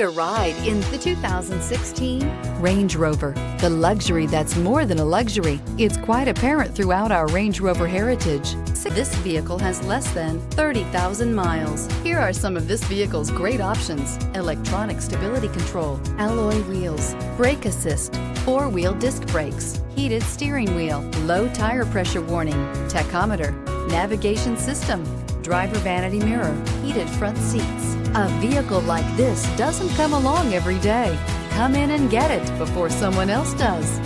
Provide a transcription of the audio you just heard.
A ride in the 2016 Range Rover. The luxury that's more than a luxury. It's quite apparent throughout our Range Rover heritage. This vehicle has less than 30,000 miles. Here are some of this vehicle's great options: electronic stability control, alloy wheels, brake assist, four-wheel disc brakes, heated steering wheel, low tire pressure warning, tachometer, navigation system, driver vanity mirror, heated front seats. A vehicle like this doesn't come along every day. Come in and get it before someone else does.